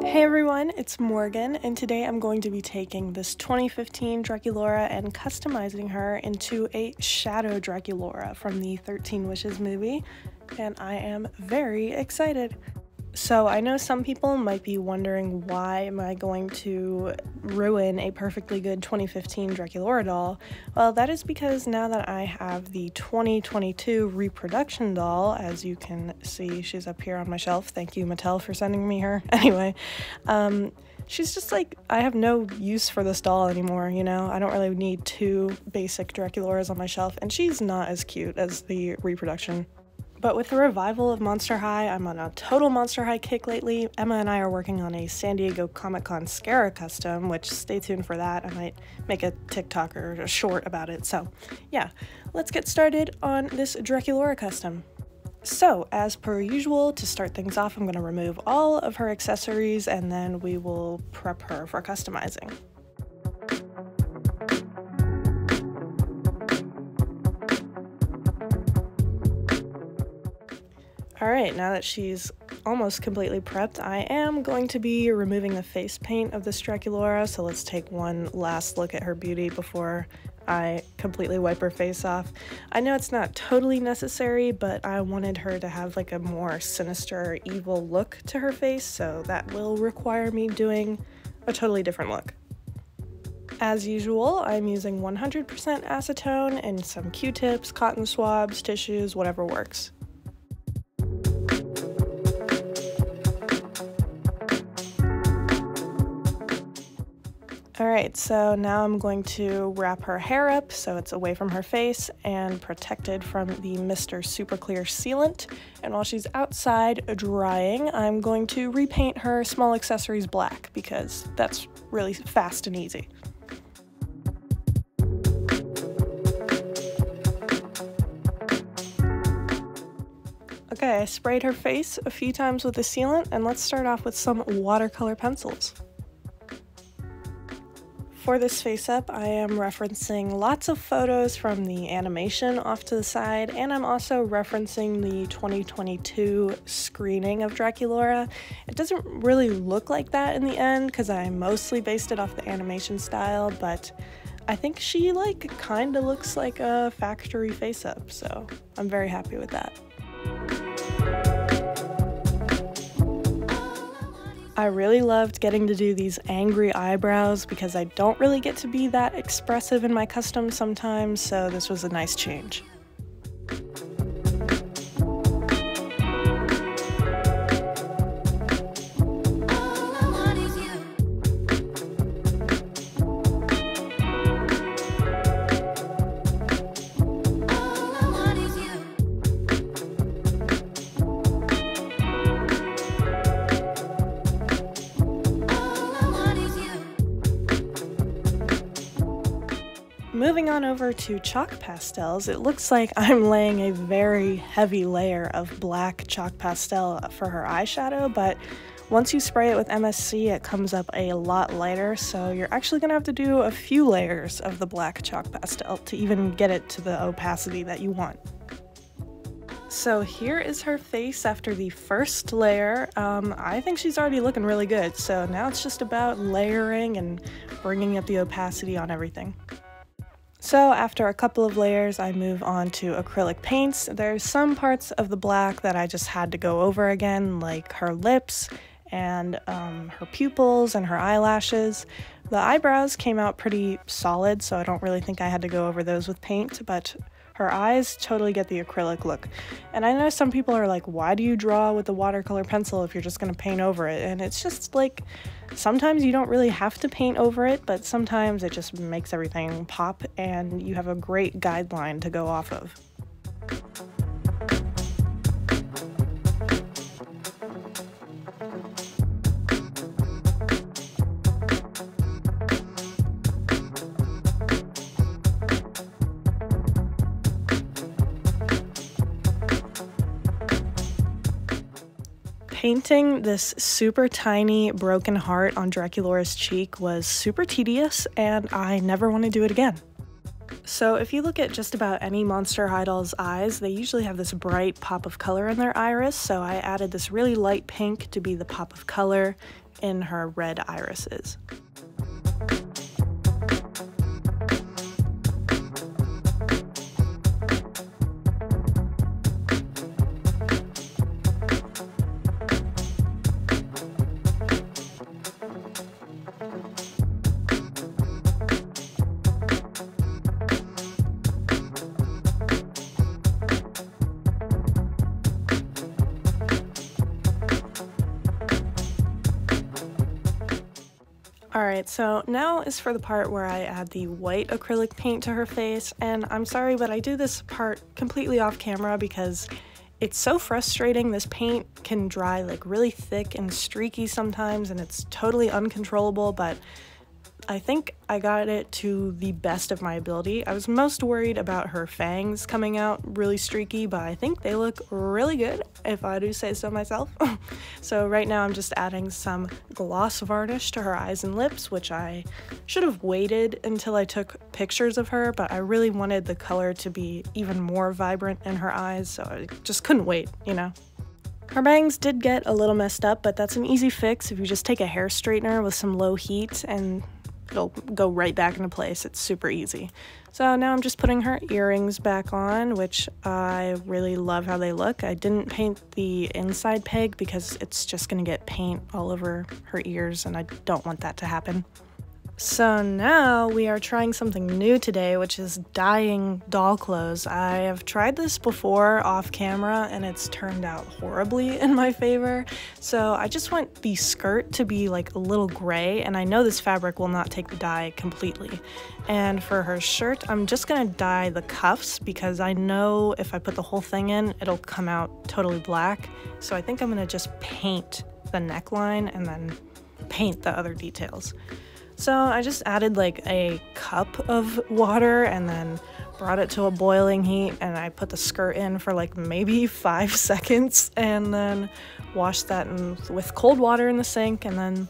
Hey everyone, it's Morgan, and today I'm going to be taking this 2015 Draculaura and customizing her into a shadow Draculaura from the 13 Wishes movie, and I am very excited. So I know some people might be wondering, why am I going to ruin a perfectly good 2015 Draculaura doll? Well, that is because now that I have the 2022 reproduction doll, as you can see, she's up here on my shelf. Thank you, Mattel, for sending me her. Anyway, she's just like, I have no use for this doll anymore, you know? I don't really need two basic Draculauras on my shelf, and she's not as cute as the reproduction. But with the revival of Monster High, I'm on a total Monster High kick lately. Emma and I are working on a San Diego Comic-Con Scara custom, which stay tuned for that. I might make a TikTok or a short about it. So yeah, let's get started on this Draculaura custom. So as per usual, to start things off, I'm going to remove all of her accessories and then we will prep her for customizing. Alright, now that she's almost completely prepped, I am going to be removing the face paint of this Draculaura, so let's take one last look at her beauty before I completely wipe her face off. I know it's not totally necessary, but I wanted her to have like a more sinister, evil look to her face, so that will require me doing a totally different look. As usual, I'm using 100% acetone and some Q-tips, cotton swabs, tissues, whatever works. Alright, so now I'm going to wrap her hair up so it's away from her face and protected from the Mr. Super Clear sealant. And while she's outside drying, I'm going to repaint her small accessories black because that's really fast and easy. Okay, I sprayed her face a few times with the sealant, and let's start off with some watercolor pencils. For this face-up, I am referencing lots of photos from the animation off to the side, and I'm also referencing the 2022 screening of Draculaura. It doesn't really look like that in the end, because I mostly based it off the animation style, but I think she kinda looks like a factory face-up, so I'm very happy with that. I really loved getting to do these angry eyebrows because I don't really get to be that expressive in my customs sometimes, so this was a nice change. Moving on over to chalk pastels, it looks like I'm laying a very heavy layer of black chalk pastel for her eyeshadow, but once you spray it with MSC, it comes up a lot lighter, so you're actually going to have to do a few layers of the black chalk pastel to even get it to the opacity that you want. So here is her face after the first layer. I think she's already looking really good, so now it's just about layering and bringing up the opacity on everything. So after a couple of layers, I move on to acrylic paints. There's some parts of the black that I just had to go over again, like her lips and her pupils and her eyelashes. The eyebrows came out pretty solid, so I don't really think I had to go over those with paint, but her eyes totally get the acrylic look. And I know some people are like, why do you draw with the watercolor pencil if you're just going to paint over it? And it's just like, sometimes you don't really have to paint over it, but sometimes it just makes everything pop and you have a great guideline to go off of. Painting this super tiny broken heart on Draculaura's cheek was super tedious, and I never want to do it again. So if you look at just about any Monster High doll's eyes, they usually have this bright pop of color in their iris, so I added this really light pink to be the pop of color. in her red irises. Alright, so now is for the part where I add the white acrylic paint to her face, and I'm sorry, but I do this part completely off camera because it's so frustrating. This paint can dry like really thick and streaky sometimes, and it's totally uncontrollable, but I think I got it to the best of my ability. I was most worried about her fangs coming out really streaky, but I think they look really good, if I do say so myself. So right now I'm just adding some gloss varnish to her eyes and lips, which I should have waited until I took pictures of her, but I really wanted the color to be even more vibrant in her eyes, so I just couldn't wait, you know? Her bangs did get a little messed up, but that's an easy fix if you just take a hair straightener with some low heat and it'll go right back into place. It's super easy. So now I'm just putting her earrings back on, which I really love how they look. I didn't paint the inside peg because it's just gonna get paint all over her ears and I don't want that to happen. So now we are trying something new today, which is dyeing doll clothes. I have tried this before off camera and it's turned out horribly in my favor. So I just want the skirt to be like a little gray, and I know this fabric will not take the dye completely. And for her shirt, I'm just gonna dye the cuffs because I know if I put the whole thing in, it'll come out totally black. So I think I'm gonna just paint the neckline and then paint the other details. So I just added like a cup of water and then brought it to a boiling heat, and I put the skirt in for like maybe 5 seconds and then washed that with cold water in the sink, and then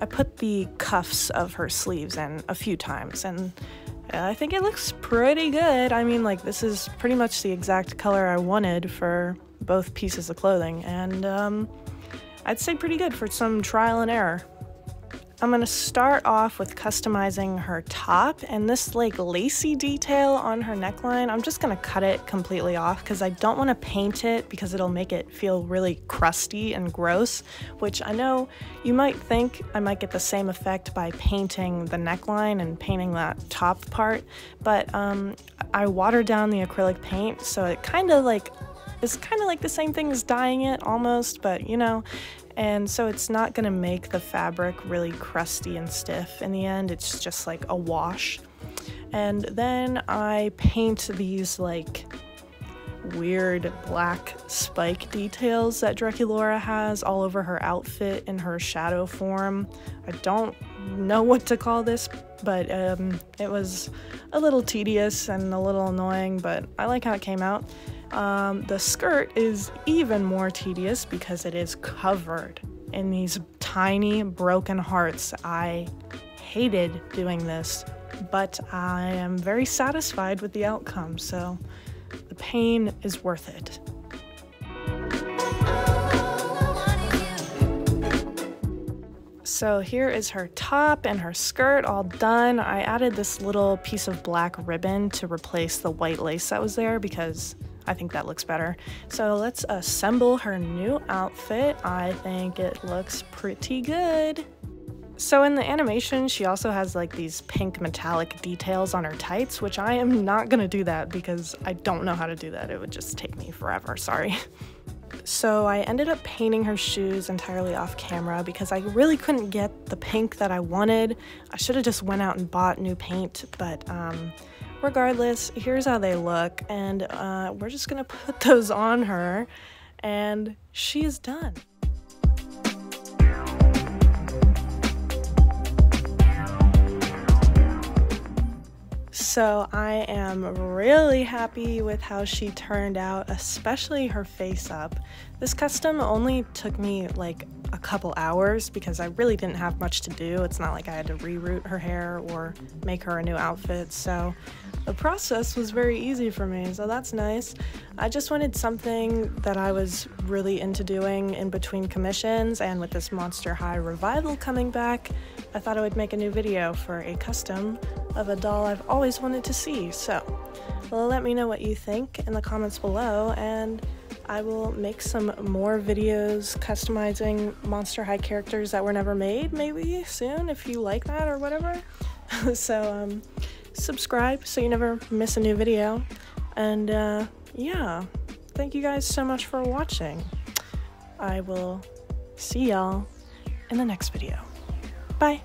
I put the cuffs of her sleeves in a few times, and I think it looks pretty good. I mean, like, this is pretty much the exact color I wanted for both pieces of clothing, and I'd say pretty good for some trial and error. I'm gonna start off with customizing her top, and this like lacy detail on her neckline, I'm just gonna cut it completely off because I don't want to paint it because it'll make it feel really crusty and gross, which I know you might think I might get the same effect by painting the neckline and painting that top part, but I watered down the acrylic paint, so it's kind of like the same thing as dyeing it almost, but you know. And so it's not gonna make the fabric really crusty and stiff in the end, it's just like a wash. And then I paint these like weird black spike details that Draculaura has all over her outfit in her shadow form. I don't know what to call this, but it was a little tedious and a little annoying, but I like how it came out. The skirt is even more tedious because it is covered in these tiny broken hearts. I hated doing this, but I am very satisfied with the outcome, so the pain is worth it. So here is her top and her skirt all done. I added this little piece of black ribbon to replace the white lace that was there because I think that looks better. So let's assemble her new outfit. I think it looks pretty good. So in the animation, she also has like these pink metallic details on her tights, which I am not gonna do that because I don't know how to do that. It would just take me forever, sorry. So I ended up painting her shoes entirely off camera because I really couldn't get the pink that I wanted. I should have just went out and bought new paint, but regardless, here's how they look, and we're just gonna put those on her, and she is done. So I am really happy with how she turned out, especially her face up. This custom only took me like a couple hours because I really didn't have much to do. It's not like I had to reroute her hair or make her a new outfit, so the process was very easy for me, so that's nice. I just wanted something that I was really into doing in between commissions, and with this Monster High revival coming back, I thought I would make a new video for a custom of a doll I've always wanted to see. So let me know what you think in the comments below, and I will make some more videos customizing Monster High characters that were never made, maybe soon, if you like that or whatever. So subscribe so you never miss a new video, and yeah, thank you guys so much for watching. I will see y'all in the next video. Bye!